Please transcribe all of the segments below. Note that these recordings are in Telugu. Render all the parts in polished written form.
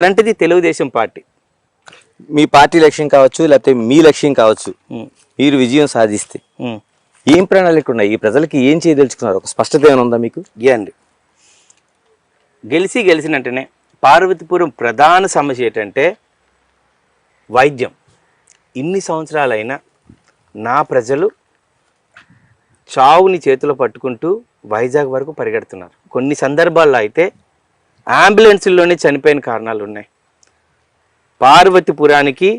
అలాంటిది తెలుగుదేశం పార్టీ. మీ పార్టీ లక్ష్యం కావచ్చు, లేకపోతే మీ లక్ష్యం కావచ్చు, మీరు విజయం సాధిస్తే ఏం ప్రణాళికలు ఉన్నాయి? ఈ ప్రజలకి ఏం చేయదలుచుకున్నారు? ఒక స్పష్టత ఏమైనా ఉందా మీకు? అండి, గెలిచినంటేనే పార్వతీపురం ప్రధాన సమస్య ఏంటంటే వైద్యం. ఇన్ని సంవత్సరాలైనా నా ప్రజలు చావుని చేతిలో పట్టుకుంటూ వైజాగ్ వరకు పరిగెడుతున్నారు. కొన్ని సందర్భాల్లో అయితే అంబులెన్స్లోనే చనిపోయిన కారణాలు ఉన్నాయి. పార్వతీపురానికి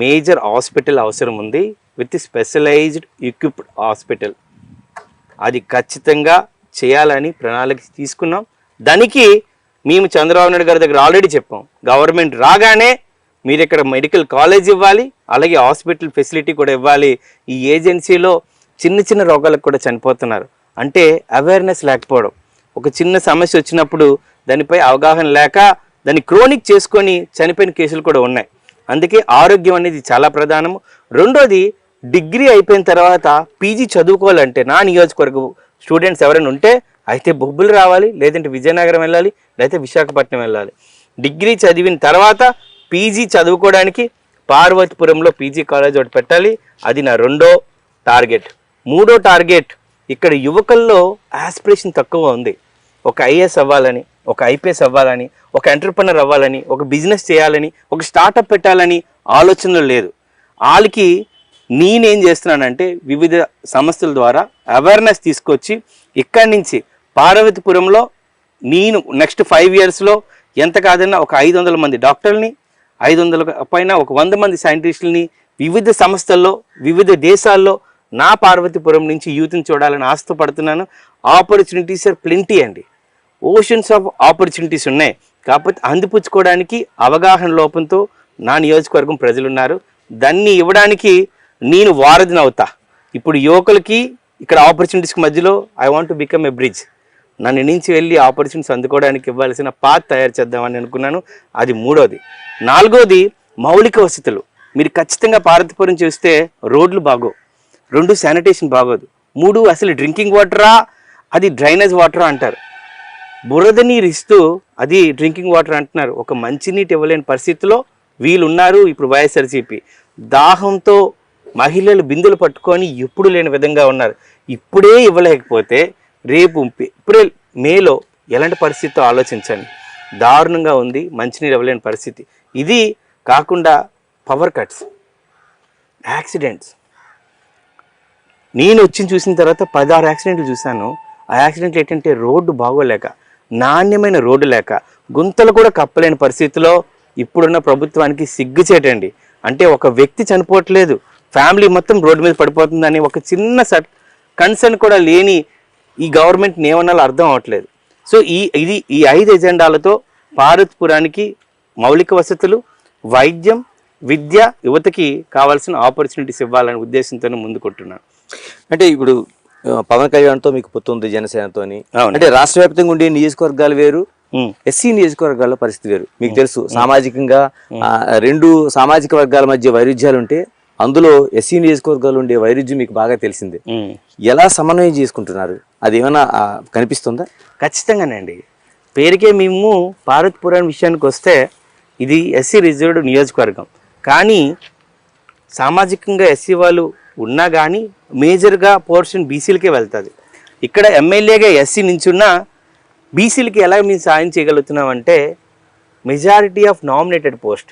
మేజర్ హాస్పిటల్ అవసరం ఉంది, విత్ స్పెషలైజ్డ్ ఎక్విప్డ్ హాస్పిటల్. అది ఖచ్చితంగా చేయాలని ప్రణాళిక తీసుకున్నాం. దానికి మేము చంద్రబాబు నాయుడు గారి దగ్గర ఆల్రెడీ చెప్పాం, గవర్నమెంట్ రాగానే మీరు ఇక్కడ మెడికల్ కాలేజ్ ఇవ్వాలి, అలాగే హాస్పిటల్ ఫెసిలిటీ కూడా ఇవ్వాలి. ఈ ఏజెన్సీలో చిన్న చిన్న రోగాలకు కూడా చనిపోతున్నారు. అంటే అవేర్నెస్ లేకపోవడం, ఒక చిన్న సమస్య వచ్చినప్పుడు దానిపై అవగాహన లేక దాన్ని క్రోనిక్ చేసుకొని చనిపోయిన కేసులు కూడా ఉన్నాయి. అందుకే ఆరోగ్యం అనేది చాలా ప్రధానము. రెండోది, డిగ్రీ అయిపోయిన తర్వాత పీజీ చదువుకోవాలంటే నా నియోజకవర్గం స్టూడెంట్స్ ఎవరైనా ఉంటే అయితే బొబ్బులు రావాలి, లేదంటే విజయనగరం వెళ్ళాలి, లేదంటే విశాఖపట్నం వెళ్ళాలి. డిగ్రీ చదివిన తర్వాత పీజీ చదువుకోవడానికి పార్వతీపురంలో పీజీ కాలేజ్ ఒకటి పెట్టాలి. అది నా రెండో టార్గెట్. మూడో టార్గెట్, ఇక్కడ యువకుల్లో ఆస్పిరేషన్ తక్కువ ఉంది. ఒక ఐఏఎస్ అవ్వాలని, ఒక ఐపీఎస్ అవ్వాలని, ఒక ఎంటర్ప్రెనర్ అవ్వాలని, ఒక బిజినెస్ చేయాలని, ఒక స్టార్టప్ పెట్టాలని ఆలోచనలు లేదు. వాళ్ళకి నేనేం చేస్తున్నానంటే వివిధ సంస్థల ద్వారా అవేర్నెస్ తీసుకొచ్చి ఇక్కడి నుంచి పార్వతీపురంలో నేను నెక్స్ట్ 5 yearsలో ఎంత కాదన్నా ఒక 500 మంది డాక్టర్ని, 500 పైన ఒక 100 మంది సైంటిస్టులని వివిధ సంస్థల్లో వివిధ దేశాల్లో నా పార్వతీపురం నుంచి యూత్ని చూడాలని ఆశపడుతున్నాను. ఆపర్చునిటీస్ ఆర్ ప్లెంటీ అండి, ఓషన్స్ ఆఫ్ ఆపర్చునిటీస్ ఉన్నాయి. కాకపోతే అందిపుచ్చుకోవడానికి అవగాహన లోపంతో నా నియోజకవర్గం ప్రజలు ఉన్నారు. దాన్ని ఇవ్వడానికి నేను వారధిని అవుతా. ఇప్పుడు యువకులకి ఇక్కడ ఆపర్చునిటీస్కి మధ్యలో I want to become a bridge. నన్ను నుంచి వెళ్ళి ఆపర్చునిటీస్ అందుకోవడానికి ఇవ్వాల్సిన పాత్ తయారు చేద్దామని అనుకున్నాను. అది మూడోది. నాలుగోది, మౌలిక వసతులు. మీరు ఖచ్చితంగా పార్వతీపురం చూస్తే రోడ్లు బాగోవు, 2 శానిటేషన్ బాగోదు, 3 అసలు డ్రింకింగ్ వాటరా అది డ్రైనేజ్ వాటరా అంటారు. బురద నీరు ఇస్తూ అది డ్రింకింగ్ వాటర్ అంటున్నారు. ఒక మంచినీటి ఇవ్వలేని పరిస్థితిలో వీళ్ళు ఉన్నారు. ఇప్పుడు వైఎస్ఆర్సీపీ దాహంతో మహిళలు బిందెలు పట్టుకొని ఎప్పుడు లేని విధంగా ఉన్నారు. ఇప్పుడే ఇవ్వలేకపోతే రేపు ఏప్రిల్ మేలో ఎలాంటి పరిస్థితితో ఆలోచించండి. దారుణంగా ఉంది, మంచినీరు ఇవ్వలేని పరిస్థితి. ఇది కాకుండా పవర్ కట్స్, యాక్సిడెంట్స్. నేను వచ్చి చూసిన తర్వాత 16 యాక్సిడెంట్లు చూశాను. ఆ యాక్సిడెంట్లు ఏంటంటే రోడ్డు బాగోలేక, నాణ్యమైన రోడ్డు లేక, గుంతలు కూడా కప్పలేని పరిస్థితిలో ఇప్పుడున్న ప్రభుత్వానికి సిగ్గుచేటండి. అంటే ఒక వ్యక్తి చనిపోవట్లేదు, ఫ్యామిలీ మొత్తం రోడ్డు మీద పడిపోతుందని ఒక చిన్న కన్సర్న్ కూడా లేని ఈ గవర్నమెంట్ని ఏమన్నా అర్థం అవ్వట్లేదు. సో ఈ 5 ఎజెండాలతో పార్వతీపురానికి మౌలిక వసతులు, వైద్యం, విద్య, యువతకి కావాల్సిన ఆపర్చునిటీస్ ఇవ్వాలనే ఉద్దేశంతో ముందుకుంటున్నాను. అంటే ఇప్పుడు పవన్ కళ్యాణ్తో మీకు పొత్తుంది, జనసేనతోని. అంటే రాష్ట్ర వ్యాప్తంగా ఉండే నియోజకవర్గాలు వేరు, ఎస్సీ నియోజకవర్గాల పరిస్థితి వేరు. మీకు తెలుసు, సామాజికంగా 2 సామాజిక వర్గాల మధ్య వైరుధ్యాలు ఉంటే అందులో ఎస్సీ నియోజకవర్గాలు ఉండే వైరుధ్యం మీకు బాగా తెలిసిందే. ఎలా సమన్వయం చేసుకుంటున్నారు? అది ఏమైనా కనిపిస్తుందా? ఖచ్చితంగానండి. పేరుకే మేము పార్వతీపురం విషయానికి వస్తే ఇది ఎస్సీ రిజర్వ్డ్ నియోజకవర్గం, కానీ సామాజికంగా ఎస్సీ వాళ్ళు ఉన్నా కానీ మేజర్గా పోర్షన్ బీసీలకే వెళ్తుంది. ఇక్కడ ఎమ్మెల్యేగా ఎస్సీ నించున్నా బీసీలకి ఎలా మేము సాయం చేయగలుగుతున్నామంటే మెజారిటీ ఆఫ్ నామినేటెడ్ పోస్ట్,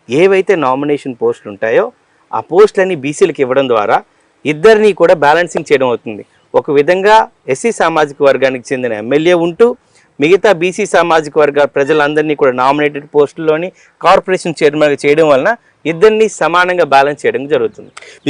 ఏవైతే నామినేషన్ పోస్టులు ఉంటాయో ఆ పోస్టులన్నీ బీసీలకు ఇవ్వడం ద్వారా ఇద్దరిని కూడా బ్యాలెన్సింగ్ చేయడం అవుతుంది. ఒక విధంగా ఎస్సీ సామాజిక వర్గానికి చెందిన ఎమ్మెల్యే ఉంటూ మిగతా బీసీ సామాజిక వర్గ ప్రజలందరినీ కూడా నామినేటెడ్ పోస్టుల్లోని కార్పొరేషన్ చైర్మన్గా చేయడం వలన ఇద్దరిని సమానంగా బ్యాలెన్స్ చేయడం జరుగుతుంది.